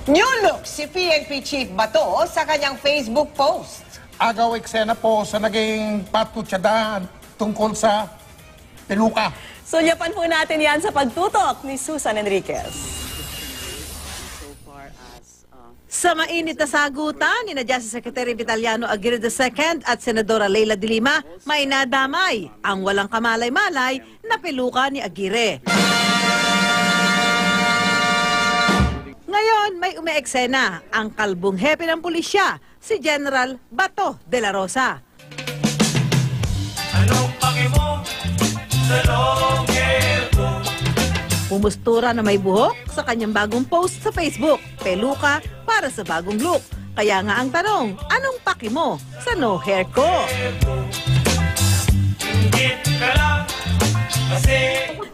New look si PNP Chief Bato sa kanyang Facebook post. Agaw eksena po sa naging patutsada tungkol sa peluka. Sulyapan po natin yan sa pagtutok ni Susan Enriquez. Sa mainit na sagutan ni Justice Secretary Vitaliano Aguirre II at Senadora Leila de Lima, may nadamay ang walang kamalay-malay na peluka ni Aguirre. Ngayon, may umeeksena ang kalbong hepe ng pulisya, si General Bato de la Rosa. Anong paki mo sa long hair ko? Pumustura na may buhok sa kanyang bagong post sa Facebook, peluka para sa bagong look. Kaya nga ang tanong, anong paki mo sa no hair ko?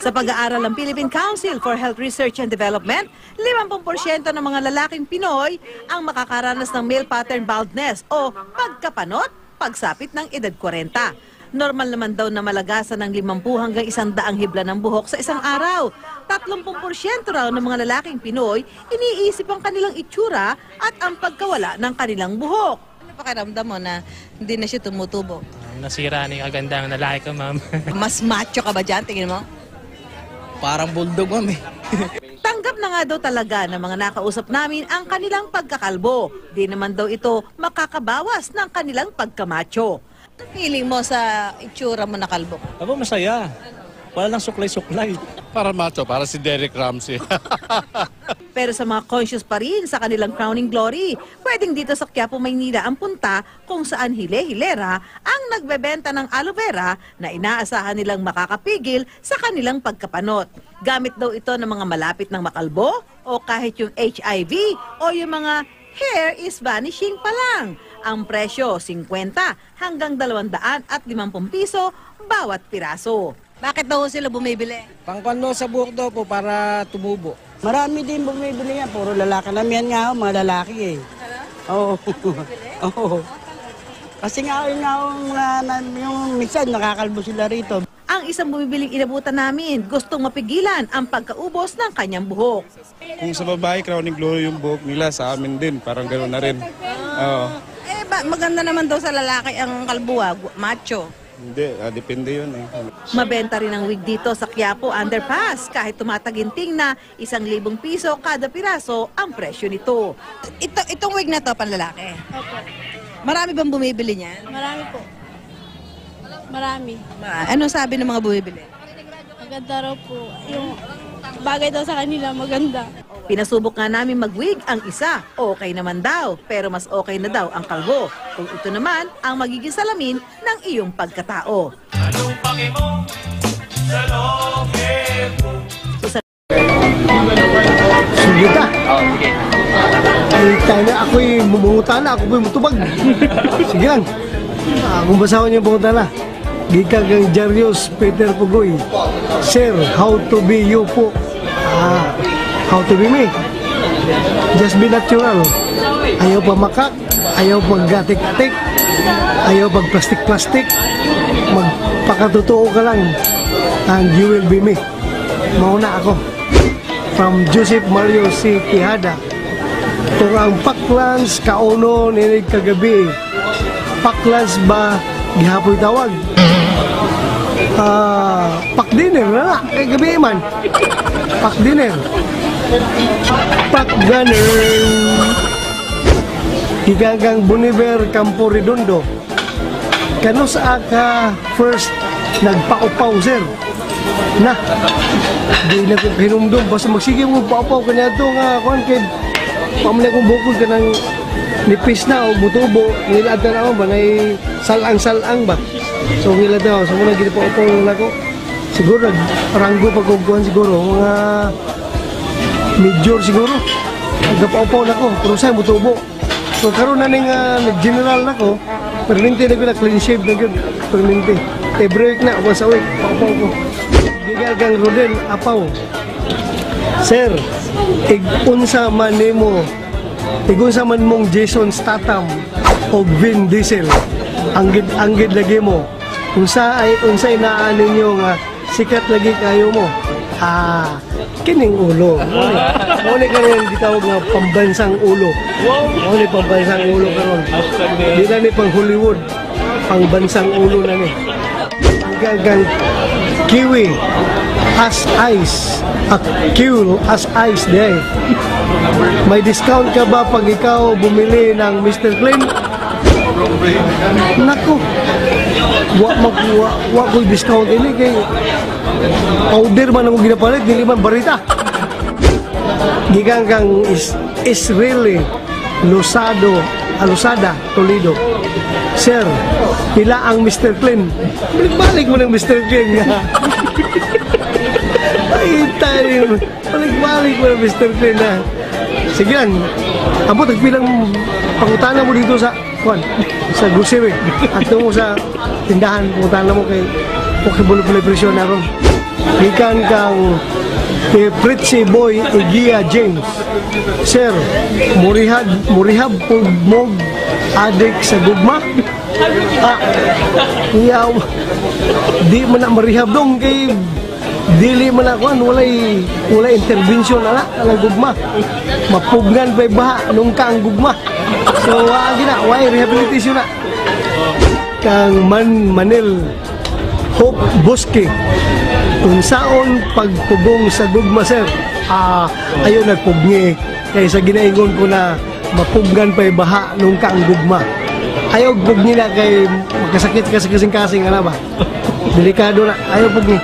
Sa pag-aaral ng Philippine Council for Health Research and Development, 50% ng mga lalaking Pinoy ang makakaranas ng male pattern baldness o pagkapanot pagsapit ng edad 40. Normal naman daw na malagasan ng 50 hanggang 100 hibla ng buhok sa isang araw. 30% raw ng mga lalaking Pinoy iniisip ang kanilang itsura at ang pagkawala ng kanilang buhok. Ano pakiramdam mo na hindi na siya tumutubo? Nasira na yung kagandang lalaki ko, ma'am. Mas macho ka ba dyan, tingin mo? Parang bulldog, ma'am eh. Tanggap na nga daw talaga ng mga nakausap namin ang kanilang pagkakalbo. Di naman daw ito makakabawas ng kanilang pagkamacho. Feeling mo sa itsura mo na kalbo? Ako masaya. Wala lang suklay-suklay. Para macho, para si Derek Ramsey. Pero sa mga conscious pa rin sa kanilang crowning glory, pwedeng dito sa Quiapo, Maynila ang punta kung saan hile-hilera ang nagbebenta ng aloe vera na inaasahan nilang makakapigil sa kanilang pagkapanot. Gamit daw ito ng mga malapit ng makalbo o kahit yung HIV o yung mga hair is vanishing pa lang. Ang presyo, 50 hanggang 250 piso bawat piraso. Bakit daw sila bumibili? Pangkano sa buhok daw po para tumubo. Marami din bumibili yan. Puro lalaki lang yan nga, mga lalaki eh. Oo. Oo. Kasi nga yung minsan nakakalbo sila rito. Ang isang bumibiling inabutan namin, gustong mapigilan ang pagkaubos ng kanyang buhok. Kung sa babae, crowning glory yung buhok nila, sa amin din. Parang gano'n na rin. Maganda naman daw sa lalaki ang kalbuwa, macho. Hindi, depende yun eh. Mabenta rin ang wig dito sa Quiapo Underpass kahit tumataginting na 1,000 piso kada piraso ang presyo nito. Itong wig na to panlalaki? Opo. Marami bang bumibili niyan? Marami po. Marami. Ano sabi ng mga bumibili? Maganda raw po. Yung bagay daw sa kanila, maganda. Pinasubok nga namin mag-wig ang isa. Okay naman daw, pero mas okay na daw ang kalbo. Kung ito naman ang magiging salamin ng iyong pagkatao. Anong paki mo sa long hair ko? Sugita. Ay, tayo na ako'y mumutala, ako'y mutubag. Sige lang. Kung basahan niyo mumutala. Gikagang Jarius Peter Pugoy. Sir, how to be you po? How to be me? Just be natural. Ayaw pa makak, ayaw paggatik-tik, ayaw pag plastic-plastic. Magpakatotoo ka lang. And you will be me. Mauna ako. From Joseph Mario C. Quijada. Turang Paklands, kauno, ninig kagabi. Paklands ba, gihapoy tawag? Pak-dinner na na, kay gabi man. Pak-dinner. Pak-gunner. Higagang Boniver, Campo Redondo. Kano sa aka first nagpaupaw, sir? Na, di na ko hinumdum. Basta magsige mo paupaw ka niya ito nga, kid. Pamilya kong bukod ka ng nipis na o butubo. Nilad na ako ba, na salang-salang ba? So nilad na ako. So muna ginapaupaw lang ako. Siguro, ranggo pagkukuhan siguro. Mga major siguro. Nagpaupaw na ako. Pero sa'yo, butubo. So karoon na nag-general na ako. Perminti na ko na clean shave na yun. Perminti. Every week na, once a week. Paupaw ko. Gigagang Rodel, apaw. Sir, igunsa man nimo, igunsa man mong Jason Statham o Vin Diesel, anggid lagi mo. Unsay naan ninyo nga sikat lagi kayo mo. kining ulo. Muna ka rin gitawag nga pambansang ulo. Muna pambansang ulo karon. Di na ni pang Hollywood, pangbansang ulo na ni. Gagang kiwi as ice. Kiwi as ice day. May discount ka ba pag ikaw bumili ng Mr. Clean? Naku, wa ko'y discount ini kay order man ako ginapalit, dili man barita. Gikan kang Israeli Losada, Toledo. Sir, pila ang Mr. Clean? Balik mo ng Mr. Clean nga. Ay, tayo. Balik mo ng Mr. Clean na. Sige lang. Amo, tagpilang pangutana mo dito sa grocery. At mo sa tindahan, pangutana mo kay Pokeball Celebration na ron. Ikan kang Pretty Boy Igia James. Sir, murihab pugmog adik sa gugma. Yaw, di man na marihab dong kay dili man na kuan, walay intervention ala ang gugma. Mapugnan pa baha nung kang gugma. So gina, way rehabilitation na. Kang Manil Hope Bosque. Unsaon pagpugong sa gugma, sir? Ayaw nagpugni. Kaya sa ginaingon ko na mapugnan pa'y baha nung kaang gugma. Ayaw pugni na kay magkasakit kasing-kasing ano ba? Delikado na. Ayaw pugni.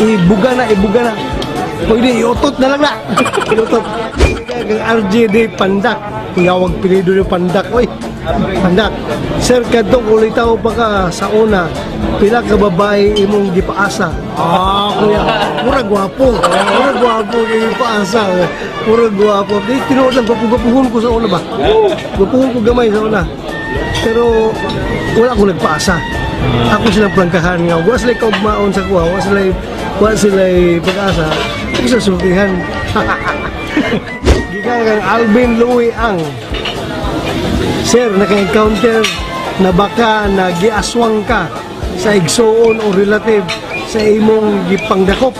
Ibuga na. Pwede, iutot na lang na. Iutot. Kaya RJD Pandak. Kuyawag pilido yung Pandak. Uy, Pandak. Sir, kadtong ulitaw pa ka sa una. Pila ka babae imong gipaasa. Kuya, mura gwapo kay gipaasa. Mura gwapo. Di tinuod lang gwapuhon ko sa una ba? Gwapuhon ko gamay sa una. Pero wala ko nagpaasa. Ako silang plangkahan nga. Wa sila kaugmaon sa kuha. Wa sila pag-asa. Ako sa sultihan. Gikan kang Alvin Louie Ang. Sir, naka-encounter na baka nagiaswang ka sa igsoon o relative sa imong gipangdakop.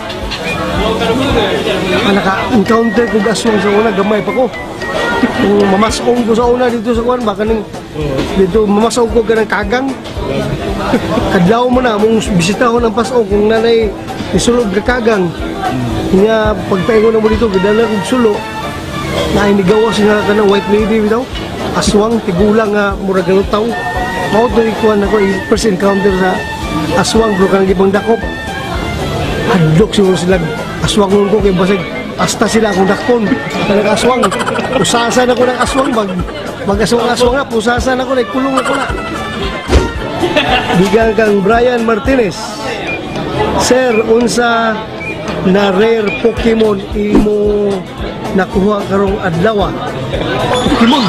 Naka-encounter ko aswang sa una, gamay pa ko. Kung mamasong ko sa una dito sa kuwan, baka dito mamasong ko ka ng kagang. Kadlaw mo na, mong bisita ko ng pasong kung nanay isulog ka kagang. Nga pagpaingon na mo dito, gidala kong sulo, na inigawas nga ka ng white lady bitaw. Aswang, tigulang nga, murag ganun tao. Mao to ikuan ako first encounter sa aswang bro kang gibang dakop. Hadlok siguro sila aswang ko kay basig hasta sila akong dakpon. Kanang aswang. Pusasan ako ng aswang mag-aswang na pusasan ako like kulong ako na. Bigang kang Brian Martinez. Sir, unsa na rare Pokemon imo nakuha karong adlaw? Pokemon.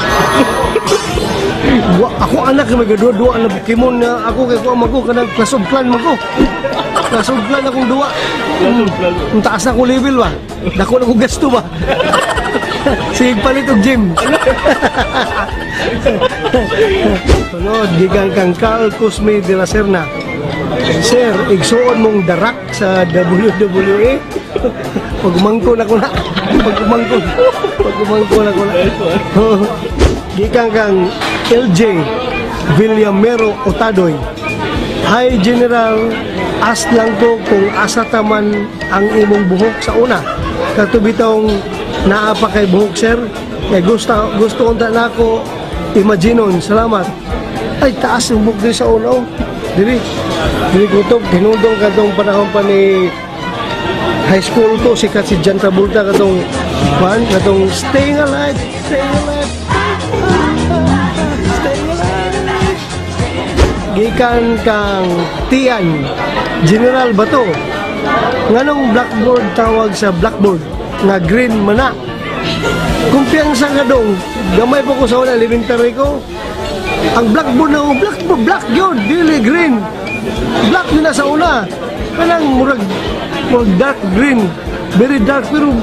Ako anak na may gadua-dua na Pokemon na ako kay ko mago kanang class of clan mago. Class of clan akong duwa. Ang taas na ko level ba? Dako na ko gasto ba? Sige palit og gym. Sunod, gigang kang Carl Cosme de la Serna. Sir, igsuon mong darak sa WWE. Pagumangko na ko na. Pagumangko na ko na. Gikan kang LJ Villamero Otadoy. Hi General, as lang ko kung asa taman ang imong buhok sa una. Katubitong naapa kay buhok, sir. Kaya gusto kong na ako imaginon. Salamat. Ay, taas yung buhok din sa una. Oh. Dili ko ito, pinundong katong panahon pa ni high school ko, sikat si John Travolta katong Staying Alive. Gikan kang Tian General Bato. Nganong blackboard tawag sa blackboard nga green mana? Kumpiyansa ka dong. Gamay po ko sa una elementary ko. Ang blackboard na black yun, dili green. Black yun na sa una. Kanang murag dark green. Very dark pero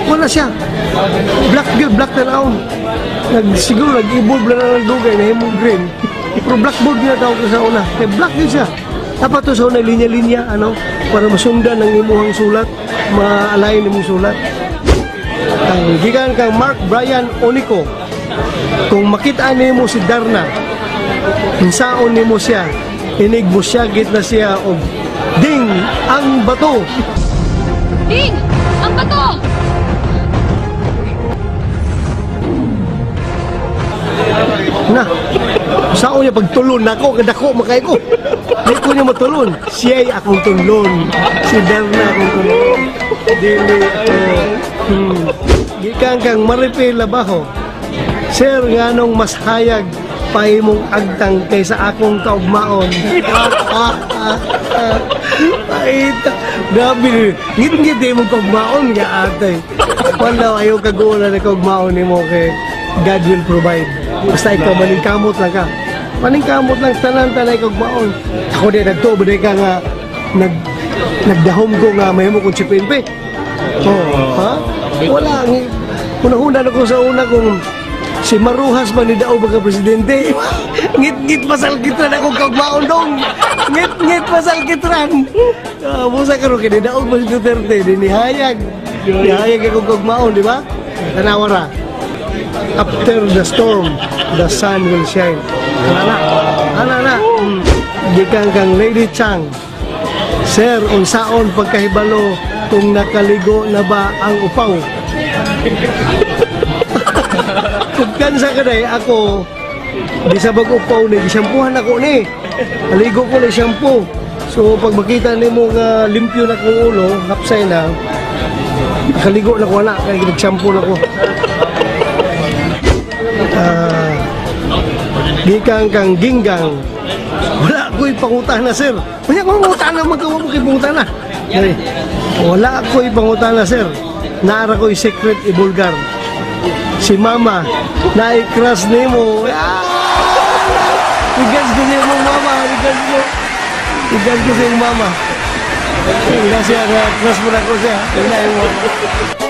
wala siya. Black yun, black na naon. Siguro nag-evolve na ng dugay na himong green. Pero blackboard na tawag ko sa una. Kaya black yun siya. Dapat to sa una linya-linya, ano, para masundan ang imuhang sulat, maalayin imong sulat. Ang gikan kang Mark Brian Onico, kung makita nimo si Darna, insaon nimo siya, inig mo siya, git na siya, og ding, ang bato. Ding! Ang bato! Na, saan niya pagtulon ako, kadako makay ko. Di ko niya matulon. Siya'y akong tulon. Si Darna akong tulon. Dili ako. Gikan kang Maripil Labaho. Sir, nganong mas hayag pahimong agtang kaysa akong kaugmaon. Paita. Grabe. Ngit-ngit di mong kaugmaon nga atay. Wala ayaw kagulan na kaugmaon ni mo kay God will provide. Basta ikaw maningkamot lang ka. Maningkamot lang tanan-tanay kaugmaon. Ako din nagtubo ka nga nagdahom ko nga mahimo kong sipinpe. Oh, ha? Wala. Hunahuna na ko sa una kung si Maruhas man ni Dao baga presidente. Ngit-ngit pasal kitran ako kaugmaon dong. Ngit-ngit pasal kitran. Busa ka rin kini Dao ba si Duterte. Dinihayag. Dinihayag ako kaugmaon, di ba? Tanawara. After the storm, the sun will shine. Ana. Gikan kang Lady Chang. Sir, unsaon pagkahibalo kung nakaligo na ba ang upaw? Kung kansa ka day, ako, di sa bag-upaw ni, gisyampuhan ako ni. Naligo ko na shampoo. So, pag makita ni mo nga limpyo na kong ulo, hapsay na, nakaligo na ko na, kaya nag-shampoo na ko. Gikan kang Ginggang. Wala ko'y pangutana, sir. Wala ko'y pangutana, magkawa mo ko'y pangutana. Wala ko'y pangutana, sir. Naara ko'y secret ibulgar. Si Mama, na-i-crush ni mo. Igas ko siya mong Mama. Igas ko siya yung Mama. Kasi na-crush mo na ko siya. Wala yung Mama.